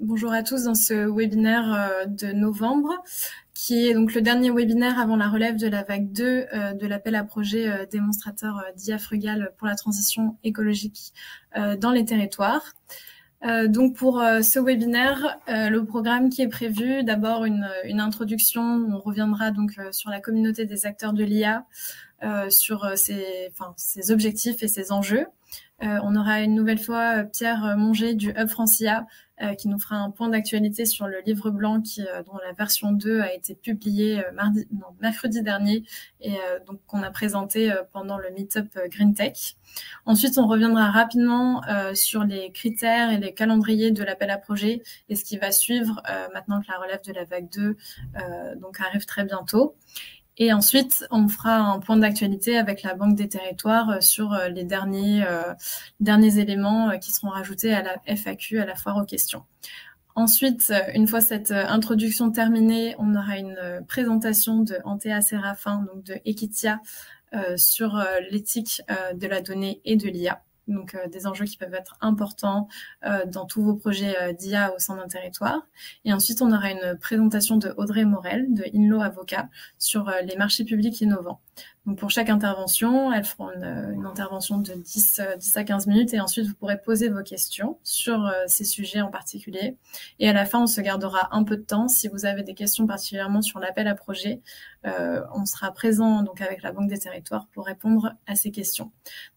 Bonjour à tous dans ce webinaire de novembre, qui est donc le dernier webinaire avant la relève de la vague 2 de l'appel à projet démonstrateur d'IA Frugal pour la transition écologique dans les territoires. Donc pour ce webinaire, le programme qui est prévu, d'abord une introduction, on reviendra donc sur la communauté des acteurs de l'IA, sur ses objectifs et ses enjeux. On aura une nouvelle fois Pierre Monger du Hub France IA qui nous fera un point d'actualité sur le livre blanc dont la version 2 a été publiée mercredi dernier et donc qu'on a présenté pendant le Meetup Green Tech. Ensuite, on reviendra rapidement sur les critères et les calendriers de l'appel à projet et ce qui va suivre maintenant que la relève de la vague 2 donc arrive très bientôt. Et ensuite, on fera un point d'actualité avec la Banque des Territoires sur les derniers éléments qui seront rajoutés à la FAQ, à la foire aux questions. Ensuite, une fois cette introduction terminée, on aura une présentation de Antea Séraphin, donc de Equitia, sur l'éthique de la donnée et de l'IA. Donc des enjeux qui peuvent être importants dans tous vos projets d'IA au sein d'un territoire. Et ensuite, on aura une présentation de Audrey Morel, de Inlo Avocat, sur les marchés publics innovants. Donc pour chaque intervention, elles feront une intervention de 10 à 15 minutes et ensuite vous pourrez poser vos questions sur ces sujets en particulier. Et à la fin, on se gardera un peu de temps. Si vous avez des questions particulièrement sur l'appel à projet, on sera présent donc avec la Banque des Territoires pour répondre à ces questions.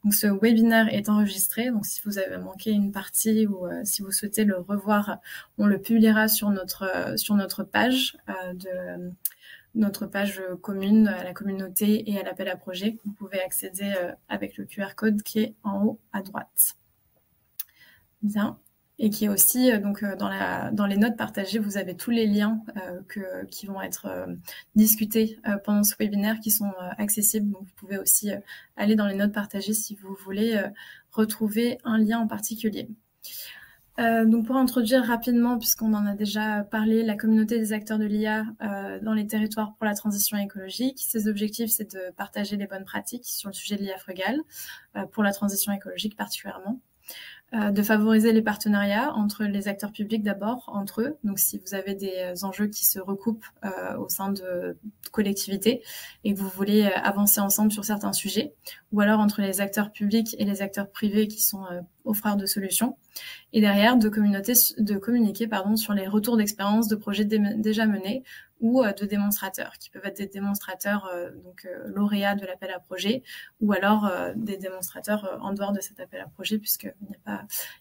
Donc ce webinaire est enregistré, donc si vous avez manqué une partie ou si vous souhaitez le revoir, on le publiera sur notre page notre page commune à la communauté et à l'appel à projet. Vous pouvez accéder avec le QR code qui est en haut à droite. Bien. Et qui est aussi, donc dans les notes partagées, vous avez tous les liens qui vont être discutés pendant ce webinaire qui sont accessibles. Donc vous pouvez aussi aller dans les notes partagées si vous voulez retrouver un lien en particulier. Donc pour introduire rapidement, puisqu'on en a déjà parlé, la communauté des acteurs de l'IA dans les territoires pour la transition écologique. Ses objectifs, c'est de partager les bonnes pratiques sur le sujet de l'IA frugale, pour la transition écologique particulièrement. De favoriser les partenariats entre les acteurs publics d'abord, entre eux. Donc si vous avez des enjeux qui se recoupent au sein de collectivités et que vous voulez avancer ensemble sur certains sujets, ou alors entre les acteurs publics et les acteurs privés qui sont offreurs de solutions, et derrière de communiquer sur les retours d'expérience de projets déjà menés ou de démonstrateurs, qui peuvent être des démonstrateurs lauréats de l'appel à projet, ou alors des démonstrateurs en dehors de cet appel à projet, puisqu'il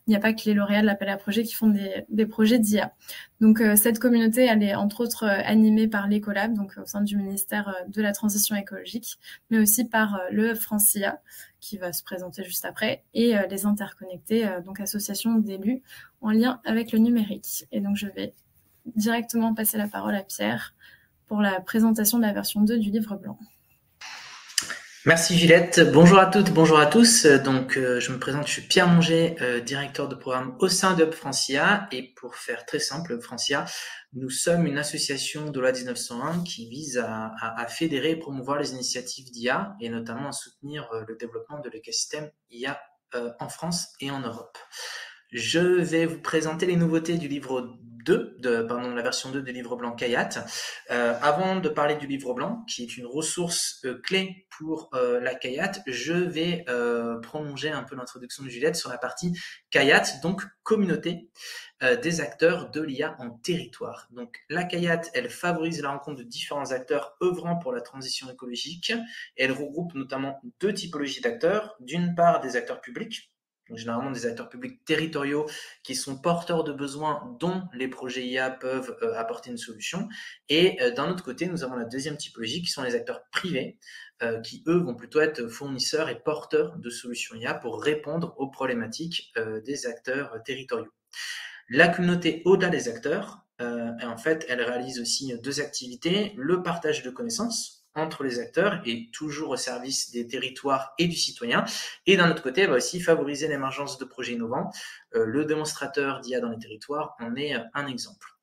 n'y a pas que les lauréats de l'appel à projet qui font des projets d'IA. Donc cette communauté, elle est entre autres animée par l'Ecolab, donc au sein du ministère de la Transition écologique, mais aussi par le Hub France IA, qui va se présenter juste après, et les interconnectés, donc associations d'élus en lien avec le numérique. Et donc je vais directement passer la parole à Pierre pour la présentation de la version 2 du livre blanc. Merci Juliette. Bonjour à toutes, bonjour à tous. Donc je me présente, je suis Pierre Monger, directeur de programme au sein de Hub France IA. Et pour faire très simple, Hub France IA, nous sommes une association de loi 1901 qui vise à fédérer et promouvoir les initiatives d'IA et notamment à soutenir le développement de l'écosystème IA en France et en Europe. Je vais vous présenter les nouveautés du livre 2, la version 2 du livre blanc CAIAT. Avant de parler du livre blanc, qui est une ressource clé pour la CAIAT, je vais prolonger un peu l'introduction de Juliette sur la partie CAIAT, donc communauté des acteurs de l'IA en territoire. Donc la CAIAT, elle favorise la rencontre de différents acteurs œuvrant pour la transition écologique. Elle regroupe notamment deux typologies d'acteurs. D'une part, des acteurs publics, donc généralement des acteurs publics territoriaux qui sont porteurs de besoins dont les projets IA peuvent apporter une solution. Et d'un autre côté, nous avons la deuxième typologie qui sont les acteurs privés qui, eux, vont plutôt être fournisseurs et porteurs de solutions IA pour répondre aux problématiques des acteurs territoriaux. La communauté au-delà des acteurs, en fait, elle réalise aussi deux activités, le partage de connaissances entre les acteurs et toujours au service des territoires et du citoyen. Et d'un autre côté, elle va aussi favoriser l'émergence de projets innovants. Le démonstrateur d'IA dans les territoires en est un exemple.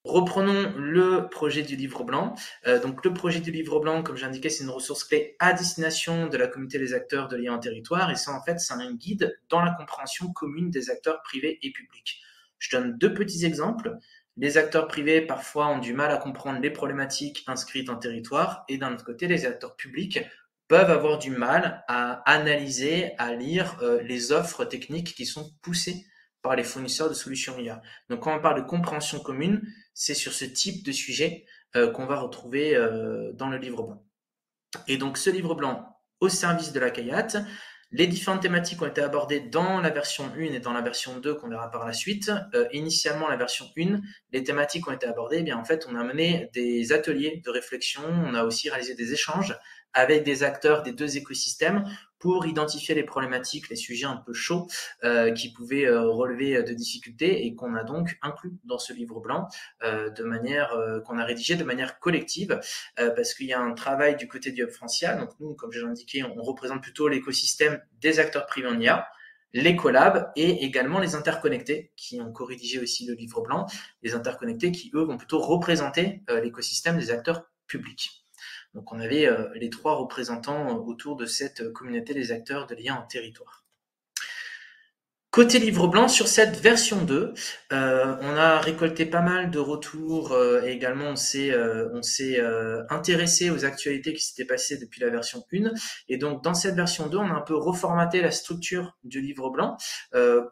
Reprenons le projet du livre blanc. Donc le projet du livre blanc, comme j'ai indiqué, c'est une ressource clé à destination de la communauté des acteurs de l'IA en territoire. Et ça, en fait, c'est un guide dans la compréhension commune des acteurs privés et publics. Je donne deux petits exemples. Les acteurs privés, parfois, ont du mal à comprendre les problématiques inscrites en territoire, et d'un autre côté, les acteurs publics peuvent avoir du mal à analyser, à lire les offres techniques qui sont poussées par les fournisseurs de solutions IA. Donc, quand on parle de compréhension commune, c'est sur ce type de sujet qu'on va retrouver dans le livre blanc. Et donc, ce livre blanc, au service de la CAIAT, les différentes thématiques ont été abordées dans la version 1 et dans la version 2 qu'on verra par la suite. Initialement, la version 1, les thématiques ont été abordées. Eh bien, en fait, on a mené des ateliers de réflexion. On a aussi réalisé des échanges avec des acteurs des deux écosystèmes pour identifier les problématiques, les sujets un peu chauds qui pouvaient relever de difficultés et qu'on a donc inclus dans ce livre blanc de manière qu'on a rédigé de manière collective parce qu'il y a un travail du côté du Hub Francia. Donc nous, comme je l'ai indiqué, on représente plutôt l'écosystème des acteurs privés en IA, les collabs et également les interconnectés qui ont co-rédigé aussi le livre blanc, les interconnectés qui, eux, vont plutôt représenter l'écosystème des acteurs publics. Donc on avait les trois représentants autour de cette communauté des acteurs de l'IA en territoire. Côté livre blanc, sur cette version 2, on a récolté pas mal de retours et également on s'est intéressé aux actualités qui s'étaient passées depuis la version 1. Et donc dans cette version 2, on a un peu reformaté la structure du livre blanc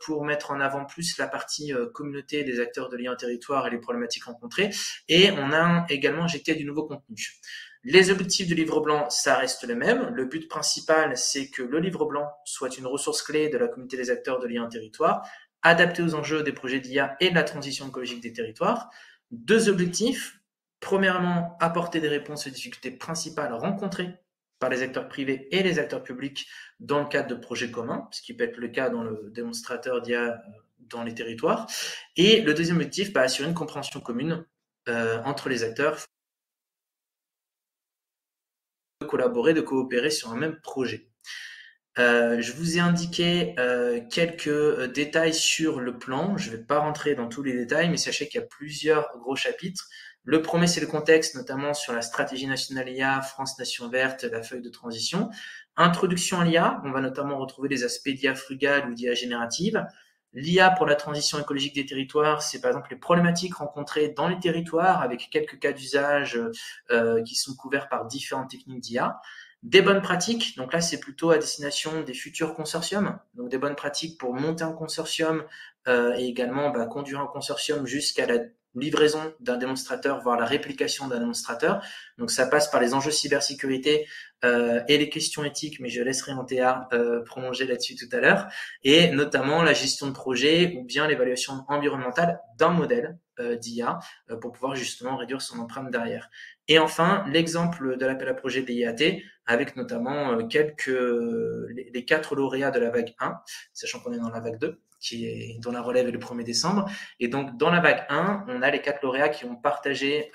pour mettre en avant plus la partie communauté des acteurs de l'IA en territoire et les problématiques rencontrées. Et on a également injecté du nouveau contenu. Les objectifs du livre blanc, ça reste le même. Le but principal, c'est que le livre blanc soit une ressource clé de la communauté des acteurs de l'IA en territoire, adaptée aux enjeux des projets d'IA et de la transition écologique des territoires. Deux objectifs. Premièrement, apporter des réponses aux difficultés principales rencontrées par les acteurs privés et les acteurs publics dans le cadre de projets communs, ce qui peut être le cas dans le démonstrateur d'IA dans les territoires. Et le deuxième objectif, assurer une compréhension commune entre les acteurs, de collaborer, de coopérer sur un même projet. Je vous ai indiqué quelques détails sur le plan. Je ne vais pas rentrer dans tous les détails, mais sachez qu'il y a plusieurs gros chapitres. Le premier, c'est le contexte, notamment sur la stratégie nationale IA, France Nation Verte, la feuille de transition. Introduction à l'IA, on va notamment retrouver les aspects d'IA frugale ou d'IA générative. L'IA pour la transition écologique des territoires, c'est par exemple les problématiques rencontrées dans les territoires avec quelques cas d'usage qui sont couverts par différentes techniques d'IA. Des bonnes pratiques, donc là c'est plutôt à destination des futurs consortiums, donc des bonnes pratiques pour monter un consortium et également conduire un consortium jusqu'à la livraison d'un démonstrateur, voire la réplication d'un démonstrateur. Donc ça passe par les enjeux cybersécurité et les questions éthiques, mais je laisserai Antea prolonger là-dessus tout à l'heure, et notamment la gestion de projet ou bien l'évaluation environnementale d'un modèle d'IA pour pouvoir justement réduire son empreinte derrière. Et enfin, l'exemple de l'appel à projet des IAT, avec notamment les 4 lauréats de la vague 1, sachant qu'on est dans la vague 2, dont la relève est le 1er décembre. Et donc, dans la vague 1, on a les 4 lauréats qui ont partagé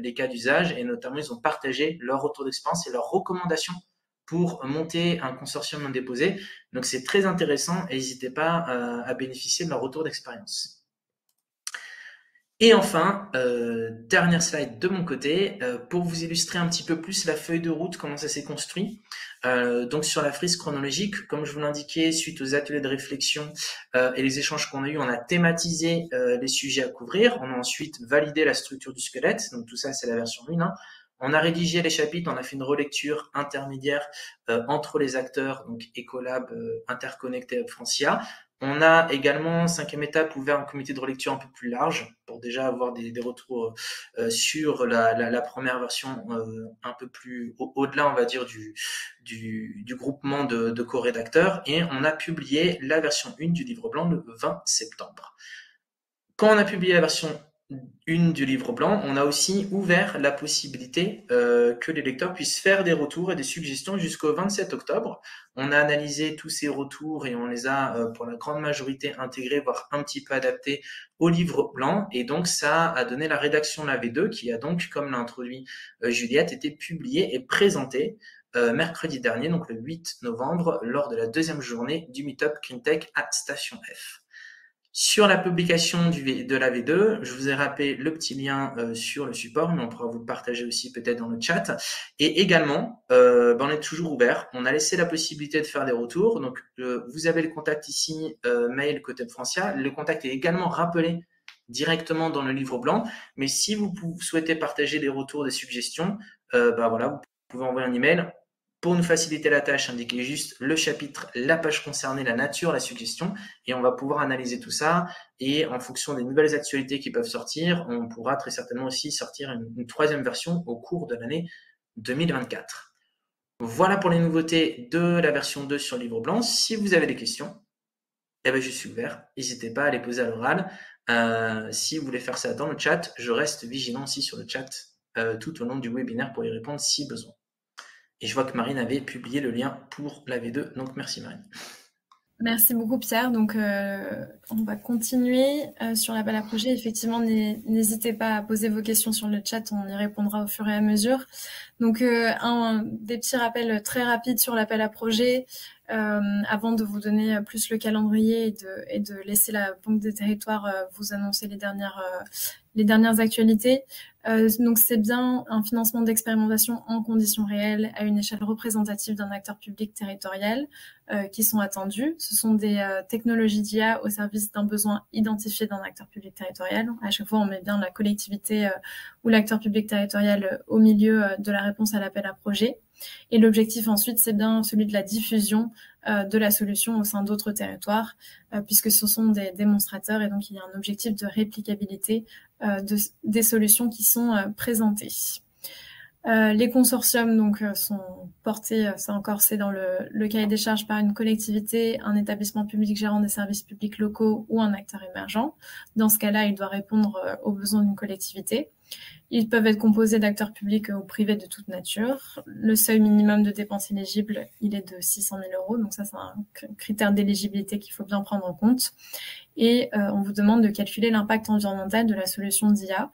les cas d'usage, et notamment, ils ont partagé leur retour d'expérience et leurs recommandations pour monter un consortium non déposé. Donc, c'est très intéressant et n'hésitez pas à bénéficier de leur retour d'expérience. Et enfin, dernière slide de mon côté, pour vous illustrer un petit peu plus la feuille de route, comment ça s'est construit. Donc sur la frise chronologique, comme je vous l'indiquais, suite aux ateliers de réflexion et les échanges qu'on a eus, on a thématisé les sujets à couvrir. On a ensuite validé la structure du squelette, donc tout ça c'est la version 1. Hein. On a rédigé les chapitres, on a fait une relecture intermédiaire entre les acteurs, donc Ecolab, Interconnecté, Hub Francia. On a également, 5e étape, ouvert un comité de relecture un peu plus large pour déjà avoir des retours sur la première version un peu plus au-delà, on va dire, du groupement de co-rédacteurs. Et on a publié la version 1 du livre blanc le 20 septembre. Quand on a publié la version 1 du livre blanc, on a aussi ouvert la possibilité que les lecteurs puissent faire des retours et des suggestions jusqu'au 27 octobre. On a analysé tous ces retours et on les a, pour la grande majorité, intégrés, voire un petit peu adaptés au livre blanc. Et donc, ça a donné la rédaction de la V2 qui a donc, comme l'a introduit Juliette, été publiée et présentée mercredi dernier, donc le 8 novembre, lors de la 2e journée du Meetup Cleantech à Station F. Sur la publication de la V2, je vous ai rappelé le petit lien sur le support, mais on pourra vous le partager aussi peut-être dans le chat. Et également, on est toujours ouvert. On a laissé la possibilité de faire des retours. Donc, vous avez le contact ici, mail côté Francia. Le contact est également rappelé directement dans le livre blanc. Mais si vous souhaitez partager des retours, des suggestions, voilà, vous pouvez envoyer un email. Pour nous faciliter la tâche, indiquez juste le chapitre, la page concernée, la nature, la suggestion, et on va pouvoir analyser tout ça. Et en fonction des nouvelles actualités qui peuvent sortir, on pourra très certainement aussi sortir une troisième version au cours de l'année 2024. Voilà pour les nouveautés de la version 2 sur le livre blanc. Si vous avez des questions, je suis ouvert. N'hésitez pas à les poser à l'oral. Si vous voulez faire ça dans le chat, je reste vigilant aussi sur le chat tout au long du webinaire pour y répondre si besoin. Et je vois que Marine avait publié le lien pour la V2, donc merci Marine. Merci beaucoup Pierre. Donc on va continuer sur l'appel à projet. Effectivement, n'hésitez pas à poser vos questions sur le chat, on y répondra au fur et à mesure. Donc des petits rappels très rapides sur l'appel à projet. Avant de vous donner plus le calendrier et de laisser la Banque des Territoires vous annoncer les dernières actualités. Donc c'est bien un financement d'expérimentation en conditions réelles à une échelle représentative d'un acteur public territorial qui sont attendus. Ce sont des technologies d'IA au service d'un besoin identifié d'un acteur public territorial. À chaque fois, on met bien la collectivité ou l'acteur public territorial au milieu de la réponse à l'appel à projet. Et l'objectif ensuite, c'est bien celui de la diffusion de la solution au sein d'autres territoires, puisque ce sont des démonstrateurs et donc il y a un objectif de réplicabilité des solutions qui sont présentées. Les consortiums donc sont portés, ça encore c'est dans le cahier des charges par une collectivité, un établissement public gérant des services publics locaux ou un acteur émergent. Dans ce cas-là, il doit répondre aux besoins d'une collectivité. Ils peuvent être composés d'acteurs publics ou privés de toute nature. Le seuil minimum de dépenses éligibles, il est de 600 000 €. Donc ça, c'est un critère d'éligibilité qu'il faut bien prendre en compte. Et on vous demande de calculer l'impact environnemental de la solution d'IA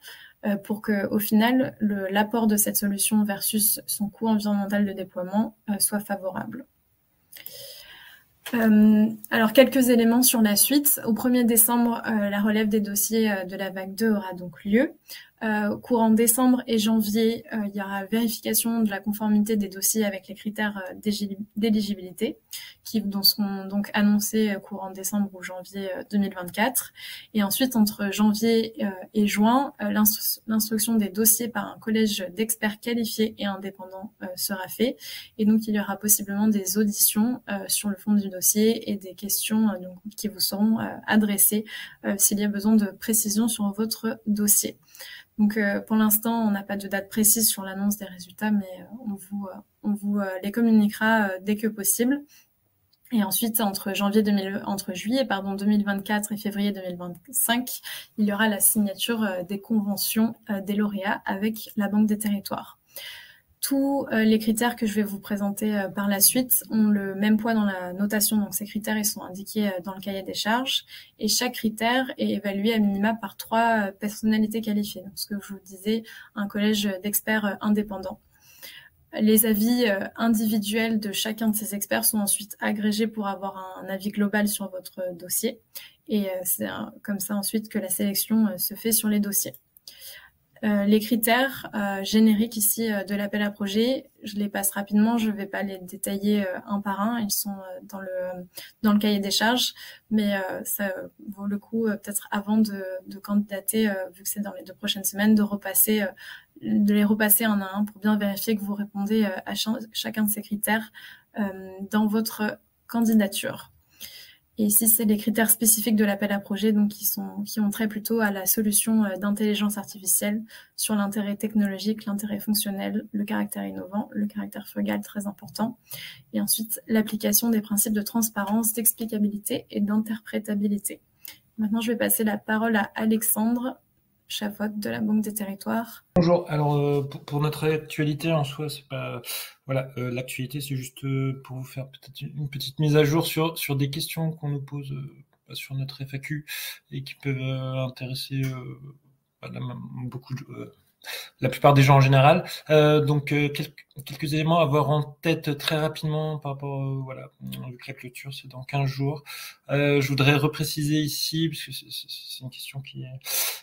pour que, au final, l'apport de cette solution versus son coût environnemental de déploiement soit favorable. Alors, quelques éléments sur la suite. Au 1er décembre, la relève des dossiers de la vague 2 aura donc lieu. Courant décembre et janvier, il y aura vérification de la conformité des dossiers avec les critères d'éligibilité qui seront donc annoncés courant décembre ou janvier 2024. Et ensuite, entre janvier et juin, l'instruction des dossiers par un collège d'experts qualifiés et indépendants sera fait. Et donc, il y aura possiblement des auditions sur le fond du dossier et des questions donc, qui vous seront adressées s'il y a besoin de précision sur votre dossier. Donc pour l'instant, on n'a pas de date précise sur l'annonce des résultats, mais on vous les communiquera dès que possible. Et ensuite, entre juillet 2024 et février 2025, il y aura la signature des conventions des lauréats avec la Banque des Territoires. Tous les critères que je vais vous présenter par la suite ont le même poids dans la notation. Donc, ces critères, ils sont indiqués dans le cahier des charges. Et chaque critère est évalué à minima par 3 personnalités qualifiées. Donc, ce que je vous disais, un collège d'experts indépendants. Les avis individuels de chacun de ces experts sont ensuite agrégés pour avoir un avis global sur votre dossier. Et c'est comme ça ensuite que la sélection se fait sur les dossiers. Les critères génériques ici de l'appel à projet, je les passe rapidement, je ne vais pas les détailler un par un, ils sont dans le cahier des charges, mais ça vaut le coup peut-être avant de candidater, vu que c'est dans les 2 prochaines semaines, de les repasser un à un pour bien vérifier que vous répondez à chacun de ces critères dans votre candidature. Et ici, c'est les critères spécifiques de l'appel à projet, donc qui ont trait plutôt à la solution d'intelligence artificielle sur l'intérêt technologique, l'intérêt fonctionnel, le caractère innovant, le caractère frugal très important. Et ensuite, l'application des principes de transparence, d'explicabilité et d'interprétabilité. Maintenant, je vais passer la parole à Alexandre Chavotte de la Banque des Territoires. Bonjour. Alors pour notre actualité en soi, c'est pas voilà, l'actualité, c'est juste pour vous faire peut-être une petite mise à jour sur des questions qu'on nous pose sur notre FAQ et qui peuvent intéresser beaucoup la plupart des gens en général. Donc quelques éléments à avoir en tête très rapidement par rapport voilà, vu que la clôture c'est dans 15 jours. Je voudrais repréciser ici, parce que c'est une question qui est,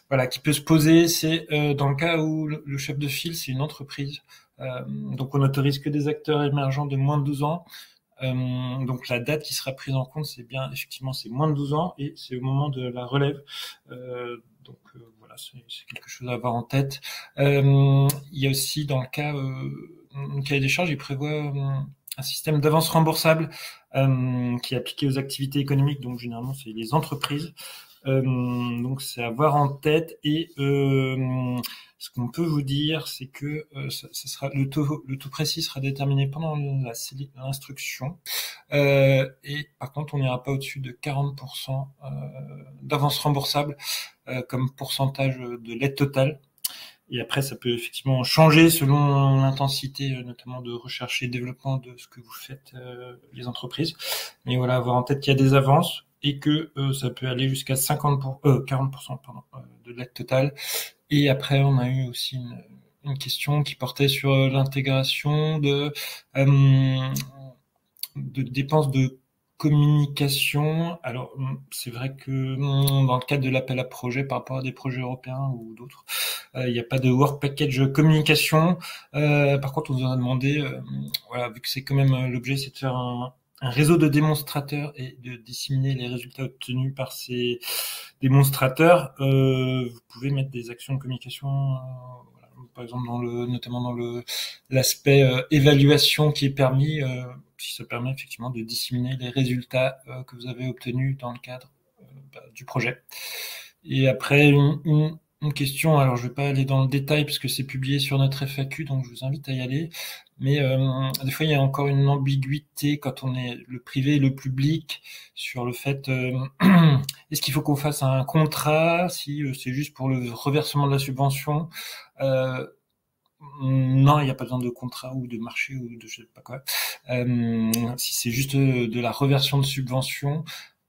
voilà, qui peut se poser, c'est dans le cas où le chef de file c'est une entreprise, donc on n'autorise que des acteurs émergents de moins de 12 ans. Donc la date qui sera prise en compte, c'est bien effectivement c'est moins de 12 ans et c'est au moment de la relève. Donc voilà, c'est quelque chose à avoir en tête. Il y a aussi dans le cas, le cahier des charges, il prévoit un système d'avance remboursable qui est appliqué aux activités économiques, donc généralement c'est les entreprises. Donc c'est à avoir en tête et ce qu'on peut vous dire, c'est que ça sera le taux précis sera déterminé pendant l'instruction et par contre on n'ira pas au-dessus de 40% d'avance remboursable comme pourcentage de l'aide totale. Et après, ça peut effectivement changer selon l'intensité, notamment de recherche et développement de ce que vous faites, les entreprises. Mais voilà, avoir en tête qu'il y a des avances et que ça peut aller jusqu'à 40% de l'aide totale. Et après, on a eu aussi une question qui portait sur l'intégration de dépenses de communication. Alors, c'est vrai que dans le cadre de l'appel à projet par rapport à des projets européens ou d'autres, il n'y a pas de work package communication. Par contre, on nous a demandé, voilà, vu que c'est quand même l'objet, c'est de faire un réseau de démonstrateurs et de disséminer les résultats obtenus par ces démonstrateurs. Vous pouvez mettre des actions de communication, voilà, par exemple notamment dans l'aspect évaluation qui est permis, si ça permet effectivement de disséminer les résultats que vous avez obtenus dans le cadre du projet. Et après, une question, alors je vais pas aller dans le détail parce que c'est publié sur notre FAQ, donc je vous invite à y aller. Mais des fois, il y a encore une ambiguïté quand on est le privé et le public sur le fait est-ce qu'il faut qu'on fasse un contrat, si c'est juste pour le reversement de la subvention. Non, il n'y a pas besoin de contrat ou de marché ou de je sais pas quoi. Si c'est juste de la reversion de subvention,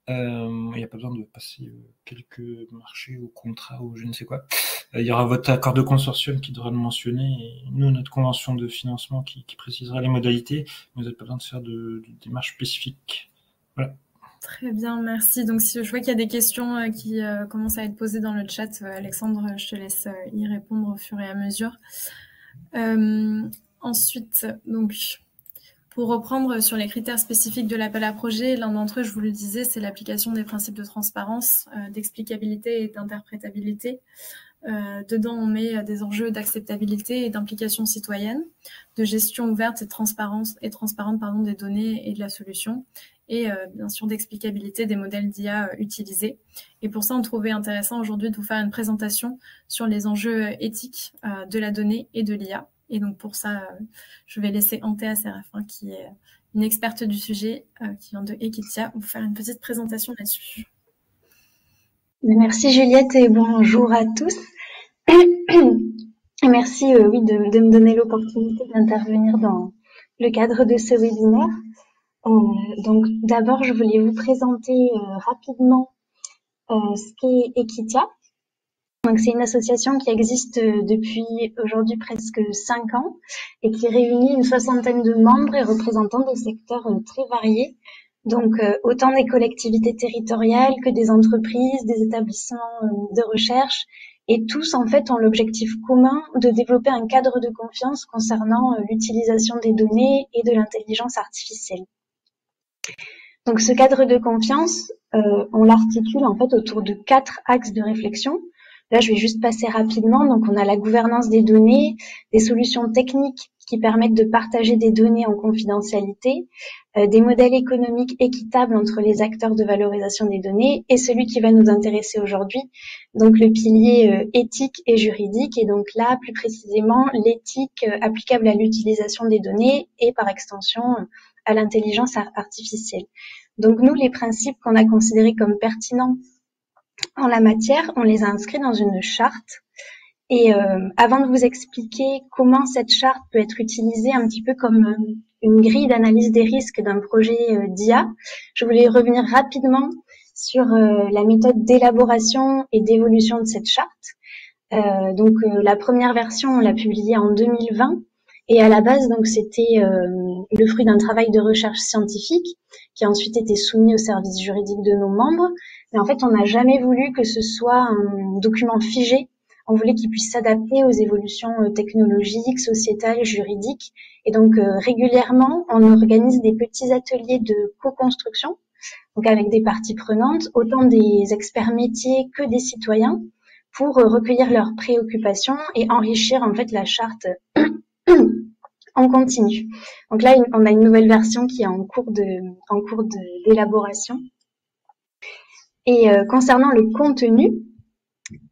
il n'y a pas besoin de passer quelques marchés ou contrats ou je ne sais quoi. Il y aura votre accord de consortium qui devra le mentionner et nous, notre convention de financement qui précisera les modalités. Mais vous n'avez pas besoin de faire de démarches spécifiques. Voilà. Très bien, merci. Donc, si je vois qu'il y a des questions qui commencent à être posées dans le chat, Alexandre, je te laisse y répondre au fur et à mesure. Ensuite, donc, pour reprendre sur les critères spécifiques de l'appel à projet, l'un d'entre eux, je vous le disais, c'est l'application des principes de transparence, d'explicabilité et d'interprétabilité. Dedans, on met des enjeux d'acceptabilité et d'implication citoyenne, de gestion ouverte et transparente des données et de la solution, et bien sûr d'explicabilité des modèles d'IA utilisés. Et pour ça, on trouvait intéressant aujourd'hui de vous faire une présentation sur les enjeux éthiques de la donnée et de l'IA. Et donc pour ça, je vais laisser Antea Séraphin, qui est une experte du sujet, qui vient de Equitia, vous faire une petite présentation là-dessus. Merci Juliette et bonjour à tous. Et merci oui, de me donner l'opportunité d'intervenir dans le cadre de ce webinaire. Donc d'abord, je voulais vous présenter rapidement ce qu'est Equitia. Donc c'est une association qui existe depuis aujourd'hui presque 5 ans et qui réunit une 60aine de membres et représentants des secteurs très variés. Donc autant des collectivités territoriales que des entreprises, des établissements de recherche, et tous en fait ont l'objectif commun de développer un cadre de confiance concernant l'utilisation des données et de l'intelligence artificielle. Donc ce cadre de confiance, on l'articule en fait autour de 4 axes de réflexion. Là, je vais juste passer rapidement. Donc, on a la gouvernance des données, des solutions techniques qui permettent de partager des données en confidentialité, des modèles économiques équitables entre les acteurs de valorisation des données et celui qui va nous intéresser aujourd'hui, donc le pilier éthique et juridique. Et donc là, plus précisément, l'éthique applicable à l'utilisation des données et par extension à l'intelligence artificielle. Donc nous, les principes qu'on a considérés comme pertinents en la matière, on les a inscrits dans une charte. Et avant de vous expliquer comment cette charte peut être utilisée un petit peu comme une grille d'analyse des risques d'un projet d'IA, je voulais revenir rapidement sur la méthode d'élaboration et d'évolution de cette charte. La première version, on l'a publiée en 2020. Et à la base, donc, c'était le fruit d'un travail de recherche scientifique qui a ensuite été soumis au service juridique de nos membres. Mais en fait, on n'a jamais voulu que ce soit un document figé. On voulait qu'il puisse s'adapter aux évolutions technologiques, sociétales, juridiques. Et donc, régulièrement, on organise des petits ateliers de co-construction, donc avec des parties prenantes, autant des experts métiers que des citoyens, pour recueillir leurs préoccupations et enrichir en fait la charte en continu. Donc là, on a une nouvelle version qui est en cours d'élaboration. Et concernant le contenu,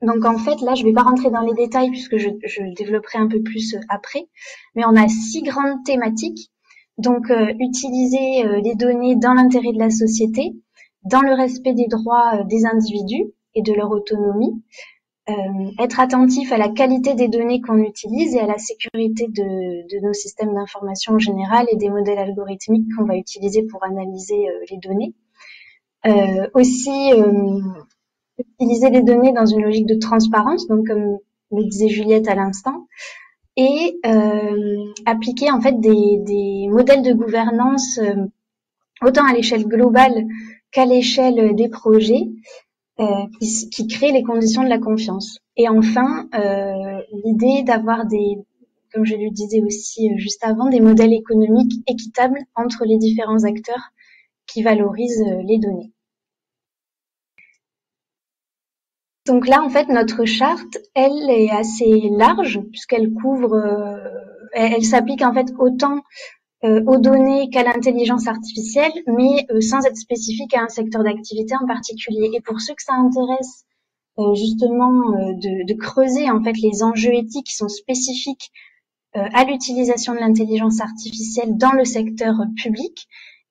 donc en fait là, je vais pas rentrer dans les détails puisque je développerai un peu plus après, mais on a 6 grandes thématiques. Donc utiliser les données dans l'intérêt de la société, dans le respect des droits des individus et de leur autonomie. Être attentif à la qualité des données qu'on utilise et à la sécurité de nos systèmes d'information en général et des modèles algorithmiques qu'on va utiliser pour analyser les données. Aussi, utiliser les données dans une logique de transparence, donc comme le disait Juliette à l'instant, et appliquer en fait des modèles de gouvernance autant à l'échelle globale qu'à l'échelle des projets, qui crée les conditions de la confiance. Et enfin, l'idée d'avoir comme je le disais aussi juste avant, des modèles économiques équitables entre les différents acteurs qui valorisent les données. Donc là, en fait, notre charte, elle est assez large puisqu'elle couvre, elle s'applique en fait autant aux données qu'à l'intelligence artificielle, mais sans être spécifique à un secteur d'activité en particulier. Et pour ceux que ça intéresse, justement, de creuser en fait les enjeux éthiques qui sont spécifiques à l'utilisation de l'intelligence artificielle dans le secteur public,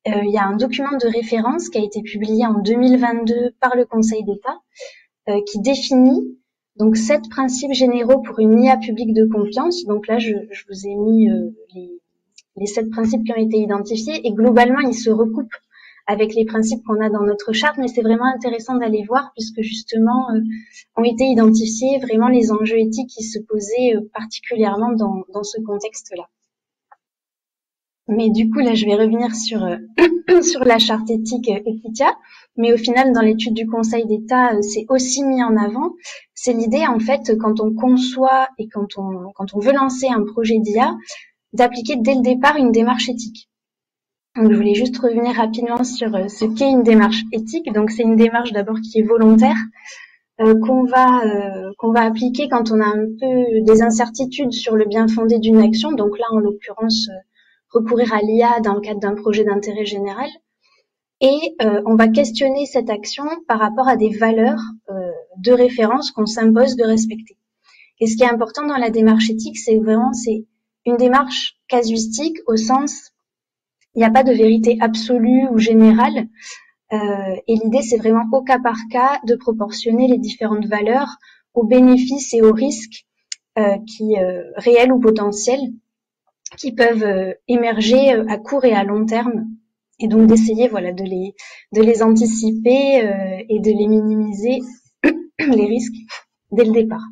il y a un document de référence qui a été publié en 2022 par le Conseil d'État, qui définit donc 7 principes généraux pour une IA publique de confiance. Donc là, je vous ai mis les 7 principes qui ont été identifiés et globalement, ils se recoupent avec les principes qu'on a dans notre charte, mais c'est vraiment intéressant d'aller voir puisque justement ont été identifiés vraiment les enjeux éthiques qui se posaient particulièrement dans ce contexte-là. Mais du coup, là, je vais revenir sur sur la charte éthique Equitia, mais au final, dans l'étude du Conseil d'État, c'est aussi mis en avant. C'est l'idée, en fait, quand on conçoit et quand on veut lancer un projet d'IA, d'appliquer dès le départ une démarche éthique. Donc, je voulais juste revenir rapidement sur ce qu'est une démarche éthique. Donc, c'est une démarche d'abord qui est volontaire, qu'on va appliquer quand on a un peu des incertitudes sur le bien fondé d'une action. Donc là, en l'occurrence, recourir à l'IA dans le cadre d'un projet d'intérêt général. Et on va questionner cette action par rapport à des valeurs de référence qu'on s'impose de respecter. Et ce qui est important dans la démarche éthique, c'est une démarche casuistique au sens, il n'y a pas de vérité absolue ou générale. Et l'idée, c'est vraiment au cas par cas de proportionner les différentes valeurs aux bénéfices et aux risques réels ou potentiels qui peuvent émerger à court et à long terme. Et donc d'essayer de les anticiper et de les minimiser les risques dès le départ.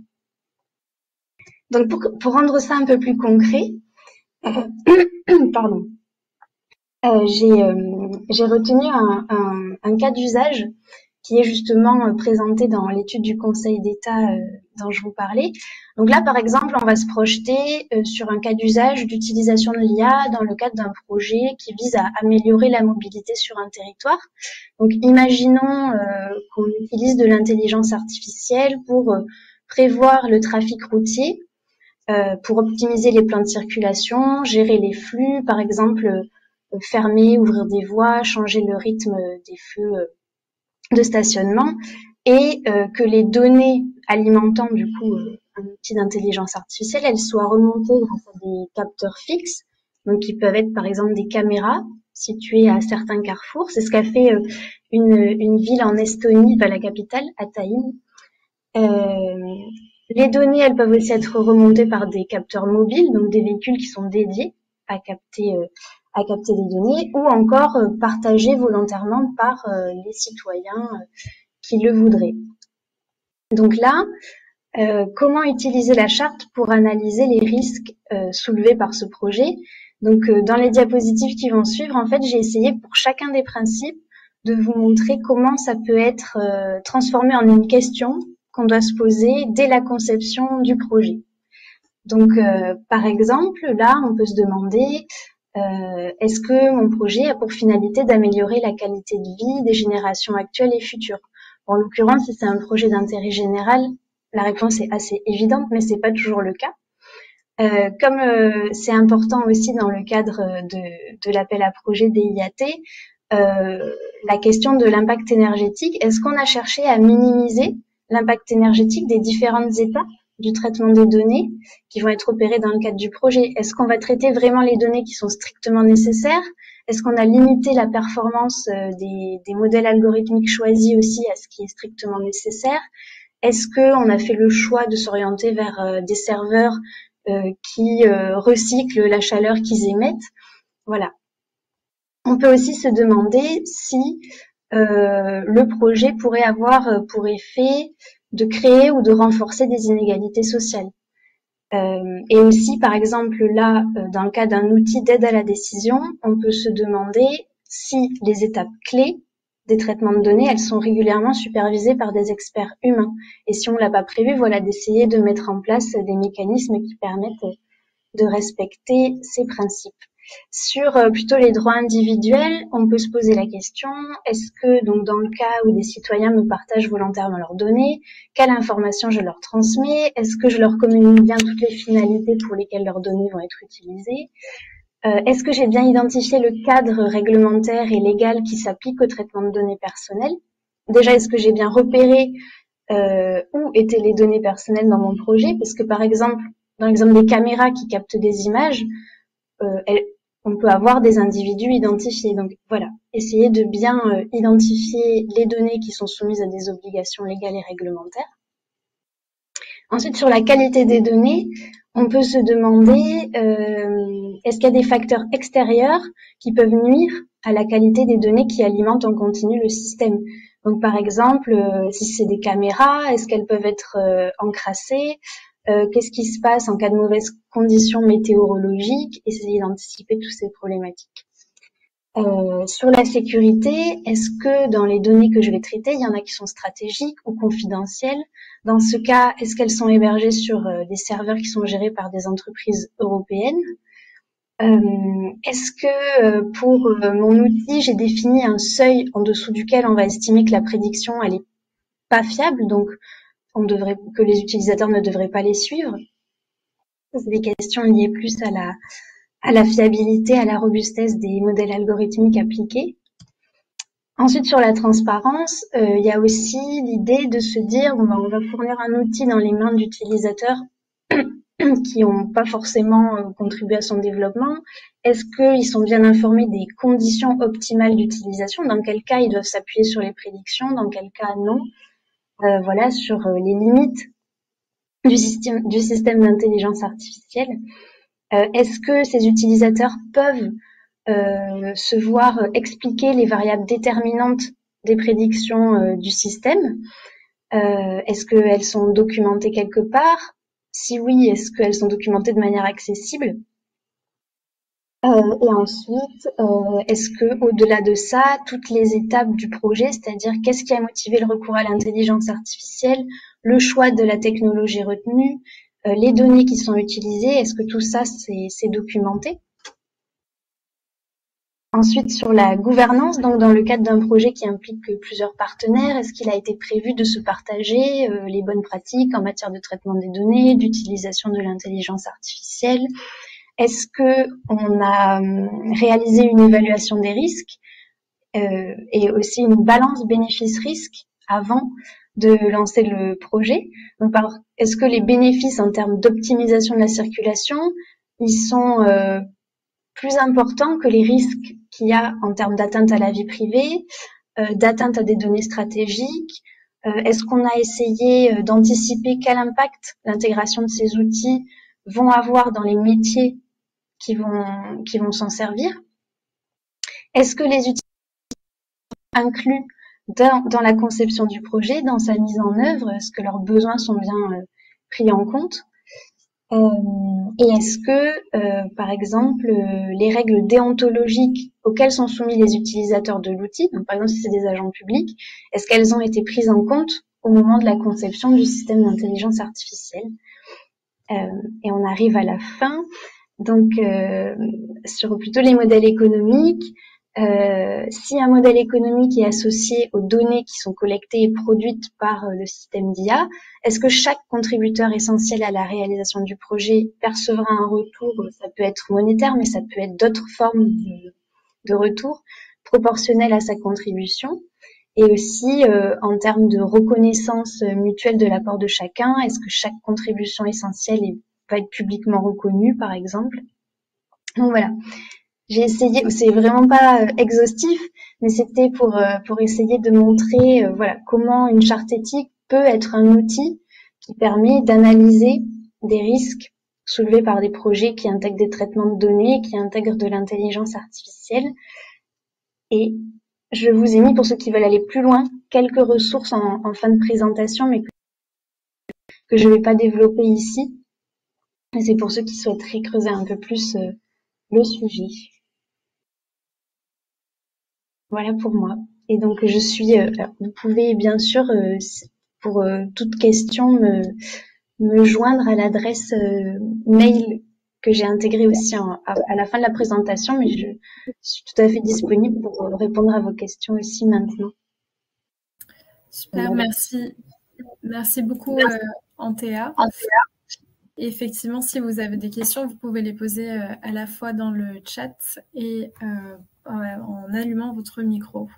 Donc pour rendre ça un peu plus concret, pardon. J'ai retenu un cas d'usage qui est justement présenté dans l'étude du Conseil d'État dont je vous parlais. Donc là, par exemple, on va se projeter sur un cas d'usage d'utilisation de l'IA dans le cadre d'un projet qui vise à améliorer la mobilité sur un territoire. Donc imaginons qu'on utilise de l'intelligence artificielle pour prévoir le trafic routier, pour optimiser les plans de circulation, gérer les flux, par exemple, fermer, ouvrir des voies, changer le rythme des feux de stationnement, et que les données alimentant du coup un outil d'intelligence artificielle, elles soient remontées grâce à des capteurs fixes, donc qui peuvent être par exemple des caméras situées à certains carrefours. C'est ce qu'a fait une ville en Estonie, la capitale, à Tallinn. Les données, elles peuvent aussi être remontées par des capteurs mobiles, donc des véhicules qui sont dédiés à capter des données, ou encore partagées volontairement par les citoyens qui le voudraient. Donc là, Comment utiliser la charte pour analyser les risques soulevés par ce projet. Donc, dans les diapositives qui vont suivre, en fait, j'ai essayé pour chacun des principes de vous montrer comment ça peut être transformé en une question qu'on doit se poser dès la conception du projet. Donc, par exemple, là, on peut se demander est-ce que mon projet a pour finalité d'améliorer la qualité de vie des générations actuelles et futures? En l'occurrence, si c'est un projet d'intérêt général, la réponse est assez évidente, mais c'est pas toujours le cas. Comme c'est important aussi dans le cadre de l'appel à projet DIAT, la question de l'impact énergétique, est-ce qu'on a cherché à minimiser l'impact énergétique des différentes étapes du traitement des données qui vont être opérées dans le cadre du projet? Est-ce qu'on va traiter vraiment les données qui sont strictement nécessaires? Est-ce qu'on a limité la performance des modèles algorithmiques choisis aussi à ce qui est strictement nécessaire? Est-ce qu'on a fait le choix de s'orienter vers des serveurs qui recyclent la chaleur qu'ils émettent? Voilà. On peut aussi se demander si le projet pourrait avoir pour effet de créer ou de renforcer des inégalités sociales. Et aussi, par exemple, là, dans le cas d'un outil d'aide à la décision, on peut se demander si les étapes clés des traitements de données, elles sont régulièrement supervisées par des experts humains. Et si on l'a pas prévu, voilà, d'essayer de mettre en place des mécanismes qui permettent de respecter ces principes. Sur plutôt les droits individuels, on peut se poser la question, est-ce que, donc dans le cas où des citoyens me partagent volontairement leurs données, quelle information je leur transmets? Est-ce que je leur communique bien toutes les finalités pour lesquelles leurs données vont être utilisées? Est-ce que j'ai bien identifié le cadre réglementaire et légal qui s'applique au traitement de données personnelles? Déjà, est-ce que j'ai bien repéré où étaient les données personnelles dans mon projet? Parce que par exemple, dans l'exemple des caméras qui captent des images, on peut avoir des individus identifiés. Donc voilà, essayer de bien identifier les données qui sont soumises à des obligations légales et réglementaires. Ensuite, sur la qualité des données, on peut se demander est-ce qu'il y a des facteurs extérieurs qui peuvent nuire à la qualité des données qui alimentent en continu le système. Donc par exemple, si c'est des caméras, est-ce qu'elles peuvent être encrassées? Qu'est-ce qui se passe en cas de mauvaises conditions météorologiques? Essayer d'anticiper toutes ces problématiques. Sur la sécurité, est-ce que dans les données que je vais traiter, il y en a qui sont stratégiques ou confidentielles? Dans ce cas, est-ce qu'elles sont hébergées sur des serveurs qui sont gérés par des entreprises européennes? Est-ce que pour mon outil, j'ai défini un seuil en dessous duquel on va estimer que la prédiction, elle est pas fiable, donc que les utilisateurs ne devraient pas les suivre? C'est des questions liées plus à la fiabilité, à la robustesse des modèles algorithmiques appliqués. Ensuite, sur la transparence, il y a aussi l'idée de se dire bon, on va fournir un outil dans les mains d'utilisateurs qui n'ont pas forcément contribué à son développement. Est-ce qu'ils sont bien informés des conditions optimales d'utilisation? Dans quel cas ils doivent s'appuyer sur les prédictions? Dans quel cas non? Voilà, sur les limites du système d'intelligence artificielle. Est-ce que ces utilisateurs peuvent se voir expliquer les variables déterminantes des prédictions du système? Est-ce qu'elles sont documentées quelque part? Si oui, est-ce qu'elles sont documentées de manière accessible? Et ensuite, est-ce que, au-delà de ça, toutes les étapes du projet, c'est-à-dire qu'est-ce qui a motivé le recours à l'intelligence artificielle, le choix de la technologie retenue, les données qui sont utilisées, est-ce que tout ça c'est documenté? Ensuite, sur la gouvernance, donc dans le cadre d'un projet qui implique plusieurs partenaires, est-ce qu'il a été prévu de se partager les bonnes pratiques en matière de traitement des données, d'utilisation de l'intelligence artificielle? Est-ce que on a réalisé une évaluation des risques et aussi une balance bénéfice-risque avant de lancer le projet? Donc, est-ce que les bénéfices en termes d'optimisation de la circulation, ils sont plus importants que les risques qu'il y a en termes d'atteinte à la vie privée, d'atteinte à des données stratégiques? Est-ce qu'on a essayé d'anticiper quel impact l'intégration de ces outils vont avoir dans les métiers qui vont s'en servir? Est-ce que les utilisateurs sont inclus dans la conception du projet, dans sa mise en œuvre? Est-ce que leurs besoins sont bien pris en compte? Et est-ce que, par exemple, les règles déontologiques auxquelles sont soumis les utilisateurs de l'outil, donc par exemple si c'est des agents publics, est-ce qu'elles ont été prises en compte au moment de la conception du système d'intelligence artificielle? Et on arrive à la fin. Donc, sur plutôt les modèles économiques, si un modèle économique est associé aux données qui sont collectées et produites par le système d'IA, est-ce que chaque contributeur essentiel à la réalisation du projet percevra un retour? Ça peut être monétaire, mais ça peut être d'autres formes de retour proportionnel à sa contribution. Et aussi, en termes de reconnaissance mutuelle de l'apport de chacun, est-ce que chaque contribution essentielle va être publiquement reconnue, par exemple? Donc voilà. J'ai essayé, c'est vraiment pas exhaustif, mais c'était pour essayer de montrer voilà comment une charte éthique peut être un outil qui permet d'analyser des risques soulevés par des projets qui intègrent des traitements de données, qui intègrent de l'intelligence artificielle. Et je vous ai mis, pour ceux qui veulent aller plus loin, quelques ressources en fin de présentation, mais que je vais pas développer ici. Et c'est pour ceux qui souhaiteraient creuser un peu plus le sujet. Voilà pour moi. Et donc je suis. Vous pouvez bien sûr, pour toute question, me joindre à l'adresse mail que j'ai intégrée aussi à la fin de la présentation, mais je suis tout à fait disponible pour répondre à vos questions aussi maintenant. Super, voilà. Merci beaucoup Antea. Effectivement, si vous avez des questions, vous pouvez les poser à la fois dans le chat et en allumant votre micro.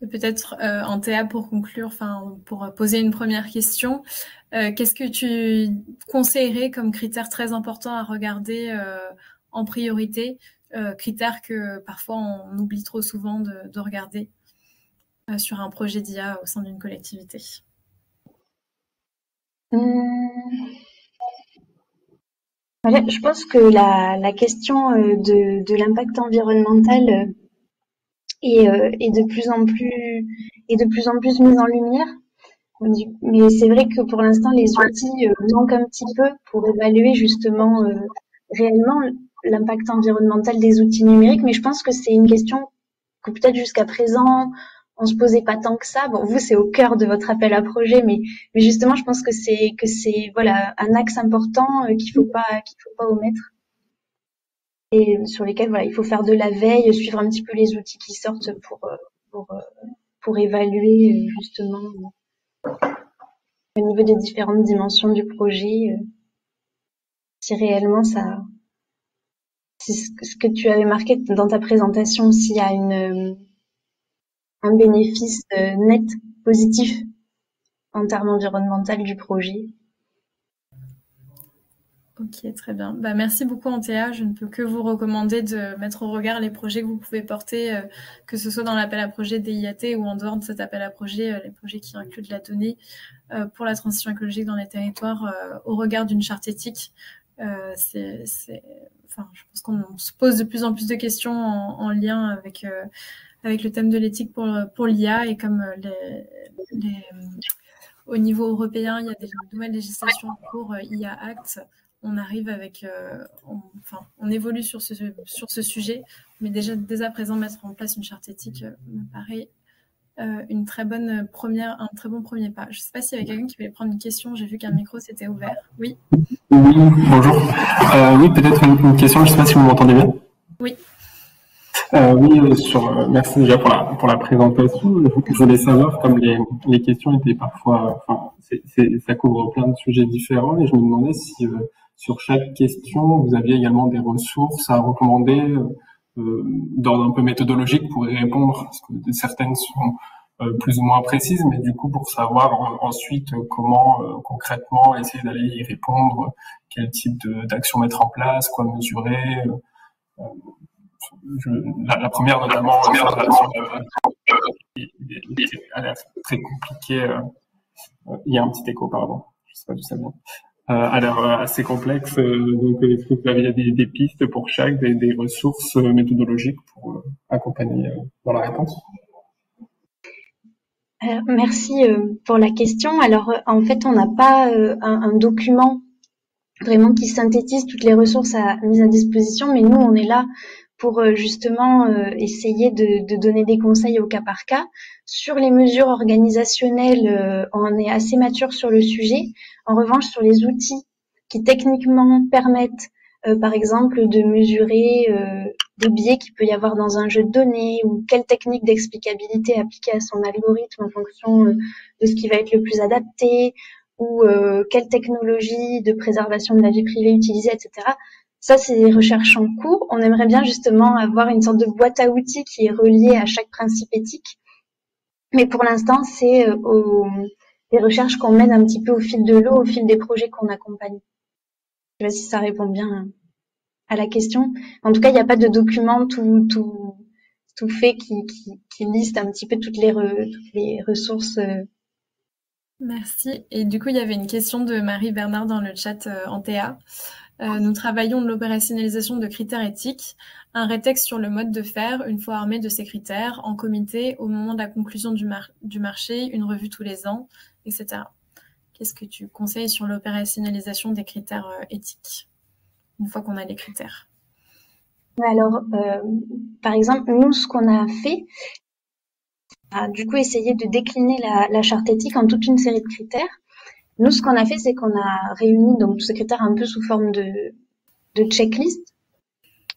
Et peut-être Antea, pour conclure, enfin pour poser une première question, qu'est-ce que tu conseillerais comme critère très important à regarder en priorité, critères que parfois on oublie trop souvent de regarder sur un projet d'IA au sein d'une collectivité? Voilà, je pense que la question de l'impact environnemental est de plus en plus mise en lumière. Mais c'est vrai que pour l'instant, les outils manquent un petit peu pour évaluer justement réellement l'impact environnemental des outils numériques. Mais je pense que c'est une question que peut-être jusqu'à présent, on se posait pas tant que ça. Bon, vous, c'est au cœur de votre appel à projet, mais justement, je pense que c'est voilà un axe important qu'il faut pas omettre et sur lesquels voilà il faut faire de la veille, suivre un petit peu les outils qui sortent pour évaluer justement au niveau des différentes dimensions du projet si réellement ça, c'est ce que tu avais marqué dans ta présentation, s'il y a un bénéfice net positif en termes environnementaux du projet. Ok, très bien. Bah, merci beaucoup Antea. Je ne peux que vous recommander de mettre au regard les projets que vous pouvez porter, que ce soit dans l'appel à projet DIAT ou en dehors de cet appel à projet, les projets qui incluent de la donnée pour la transition écologique dans les territoires au regard d'une charte éthique. Enfin, je pense qu'on se pose de plus en plus de questions en lien avec le thème de l'éthique pour l'IA et comme au niveau européen, il y a des nouvelles législations pour IA Act. On arrive avec, on évolue sur ce sujet, mais déjà dès à présent mettre en place une charte éthique me paraît un très bon premier pas. Je ne sais pas s'il y avait quelqu'un qui voulait prendre une question. J'ai vu qu'un micro s'était ouvert. Oui. Oui, bonjour. Oui, peut-être une question. Je ne sais pas si vous m'entendez bien. Oui. Oui, merci déjà pour la présentation. Je voulais savoir, comme les questions étaient parfois, ça couvre plein de sujets différents, et je me demandais si sur chaque question vous aviez également des ressources à recommander d'ordre un peu méthodologique pour y répondre, parce que certaines sont plus ou moins précises, mais du coup pour savoir ensuite comment concrètement essayer d'aller y répondre, quel type d'action mettre en place, quoi mesurer. La première notamment, elle est très compliquée. Il y a un petit écho, pardon. Je sais pas d'où ça vient. A l'air assez complexe. Donc, est-ce que vous avez des pistes pour chaque, des ressources méthodologiques pour accompagner dans la réponse? Merci pour la question. Alors, en fait, on n'a pas un document vraiment qui synthétise toutes les ressources mises à disposition. Mais nous, on est là pour justement essayer de donner des conseils au cas par cas. Sur les mesures organisationnelles, on est assez mature sur le sujet. En revanche, sur les outils qui techniquement permettent, par exemple, de mesurer des biais qu'il peut y avoir dans un jeu de données ou quelle technique d'explicabilité appliquer à son algorithme en fonction de ce qui va être le plus adapté, ou quelle technologie de préservation de la vie privée utiliser, etc. Ça, c'est des recherches en cours. On aimerait bien justement avoir une sorte de boîte à outils qui est reliée à chaque principe éthique. Mais pour l'instant, c'est des recherches qu'on mène un petit peu au fil de l'eau, au fil des projets qu'on accompagne. Je sais pas si ça répond bien à la question. En tout cas, il n'y a pas de document tout fait qui liste un petit peu toutes les ressources. Merci. Et du coup, il y avait une question de Marie Bernard dans le chat Antea. Nous travaillons de l'opérationnalisation de critères éthiques, un rétexte sur le mode de faire, une fois armé de ces critères, en comité, au moment de la conclusion du marché, une revue tous les ans, etc. Qu'est-ce que tu conseilles sur l'opérationnalisation des critères éthiques, une fois qu'on a les critères? Alors, par exemple, nous, ce qu'on a fait, du coup, essayer de décliner la charte éthique en toute une série de critères. Nous, ce qu'on a fait, c'est qu'on a réuni donc tous ces critères un peu sous forme de checklist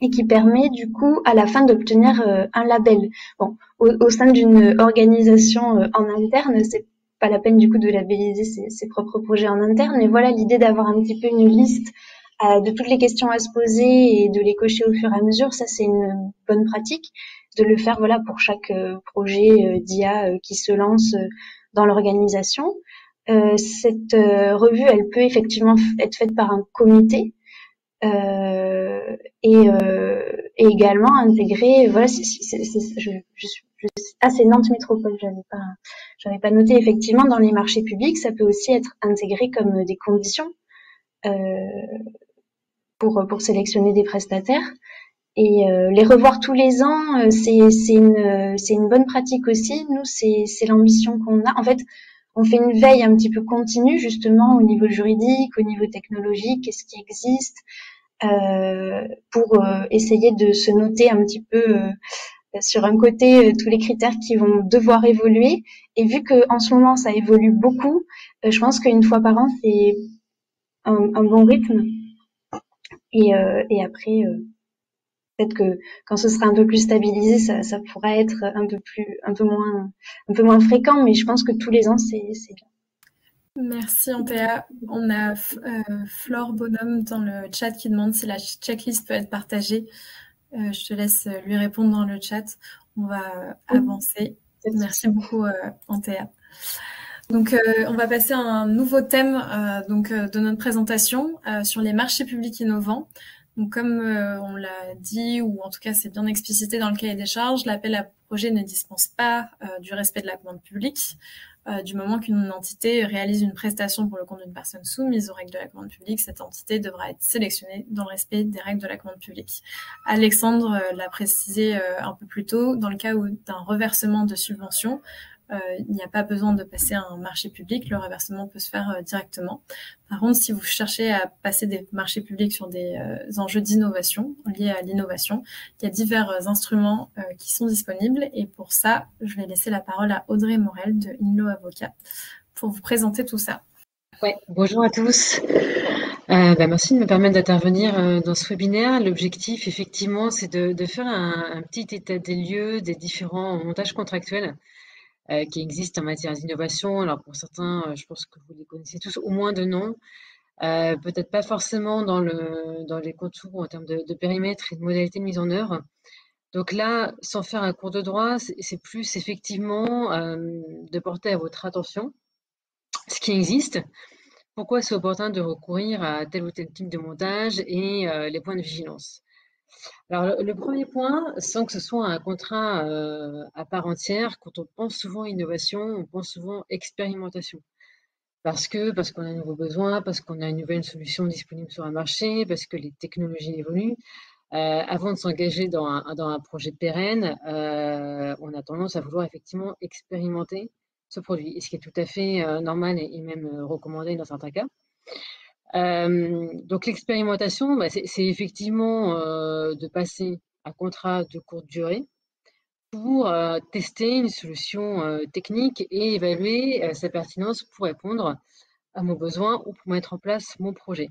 et qui permet du coup à la fin d'obtenir un label. Bon, au sein d'une organisation en interne, c'est pas la peine du coup de labelliser ses propres projets en interne, mais voilà l'idée d'avoir un petit peu une liste de toutes les questions à se poser et de les cocher au fur et à mesure. Ça, c'est une bonne pratique de le faire voilà pour chaque projet d'IA qui se lance dans l'organisation. Cette revue, elle peut effectivement être faite par un comité et également intégrer. Voilà, je suis c'est Nantes Métropole. J'avais pas noté. Effectivement, dans les marchés publics, ça peut aussi être intégré comme des conditions pour sélectionner des prestataires. Et les revoir tous les ans, c'est une bonne pratique aussi. Nous, c'est l'ambition qu'on a. En fait, on fait une veille un petit peu continue, justement, au niveau juridique, au niveau technologique, qu'est-ce qui existe, pour essayer de se noter un petit peu sur un côté tous les critères qui vont devoir évoluer. Et vu que en ce moment ça évolue beaucoup, je pense qu'une fois par an c'est un bon rythme. Et après, peut-être que quand ce sera un peu plus stabilisé, ça pourra être un peu moins fréquent, mais je pense que tous les ans c'est bien. Merci Antea. On a Flore Bonhomme dans le chat qui demande si la checklist peut être partagée. Je te laisse lui répondre dans le chat. On va avancer. Merci beaucoup Antea. Donc on va passer à un nouveau thème de notre présentation sur les marchés publics innovants. Donc comme on l'a dit, ou en tout cas c'est bien explicité dans le cahier des charges, l'appel à projet ne dispense pas du respect de la commande publique. Du moment qu'une entité réalise une prestation pour le compte d'une personne soumise aux règles de la commande publique, cette entité devra être sélectionnée dans le respect des règles de la commande publique. Alexandre l'a précisé un peu plus tôt, dans le cas d'un reversement de subvention, il n'y a pas besoin de passer un marché public, le reversement peut se faire directement. Par contre, si vous cherchez à passer des marchés publics sur des enjeux d'innovation, liés à l'innovation, il y a divers instruments qui sont disponibles. Et pour ça, je vais laisser la parole à Audrey Morel de Inlo Avocat pour vous présenter tout ça. Ouais, bonjour à tous. Merci de me permettre d'intervenir dans ce webinaire. L'objectif, effectivement, c'est de faire un petit état des lieux des différents montages contractuels qui existent en matière d'innovation. Alors pour certains, je pense que vous les connaissez tous au moins de nom. Peut-être pas forcément dans les contours en termes de périmètre et de modalités de mise en œuvre. Donc là, sans faire un cours de droit, c'est plus effectivement de porter à votre attention ce qui existe, pourquoi c'est opportun de recourir à tel ou tel type de montage et les points de vigilance. Alors, le premier point, sans que ce soit un contrat à part entière, quand on pense souvent innovation, on pense souvent expérimentation. Parce qu'on a un nouveau besoin, parce qu'on a une nouvelle solution disponible sur un marché, parce que les technologies évoluent. Avant de s'engager dans un projet pérenne, on a tendance à vouloir effectivement expérimenter ce produit, et ce qui est tout à fait normal et même recommandé dans certains cas. Donc l'expérimentation, c'est effectivement de passer un contrat de courte durée pour tester une solution technique et évaluer sa pertinence pour répondre à mon besoin ou pour mettre en place mon projet.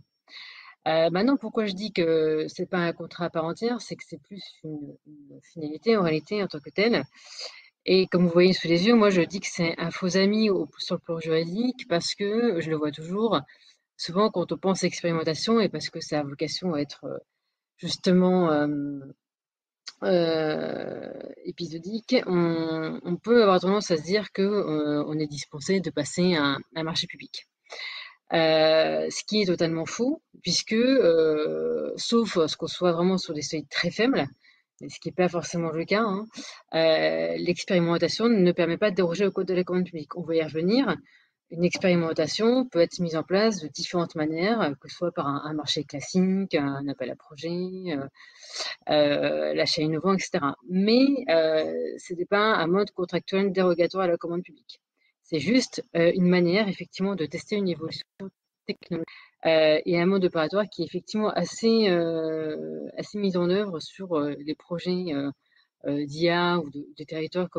Maintenant, pourquoi je dis que c'est pas un contrat à part entière, c'est que c'est plus une finalité en réalité en tant que telle. Et comme vous voyez sous les yeux, moi je dis que c'est un faux ami sur le plan juridique parce que je le vois toujours. Souvent, quand on pense expérimentation, et parce que ça a vocation à être justement épisodique, on peut avoir tendance à se dire que on est dispensé de passer un marché public. Ce qui est totalement faux, puisque, sauf à ce qu'on soit vraiment sur des seuils très faibles, ce qui n'est pas forcément le cas, hein, l'expérimentation ne permet pas de déroger au code de la commande publique. On va y revenir. Une expérimentation peut être mise en place de différentes manières, que ce soit par un marché classique, un appel à projet, l'achat innovant, etc. Mais ce n'est pas un mode contractuel dérogatoire à la commande publique. C'est juste une manière, effectivement, de tester une évolution technologique et un mode opératoire qui est effectivement assez mis en œuvre sur les projets d'IA ou de territoires comme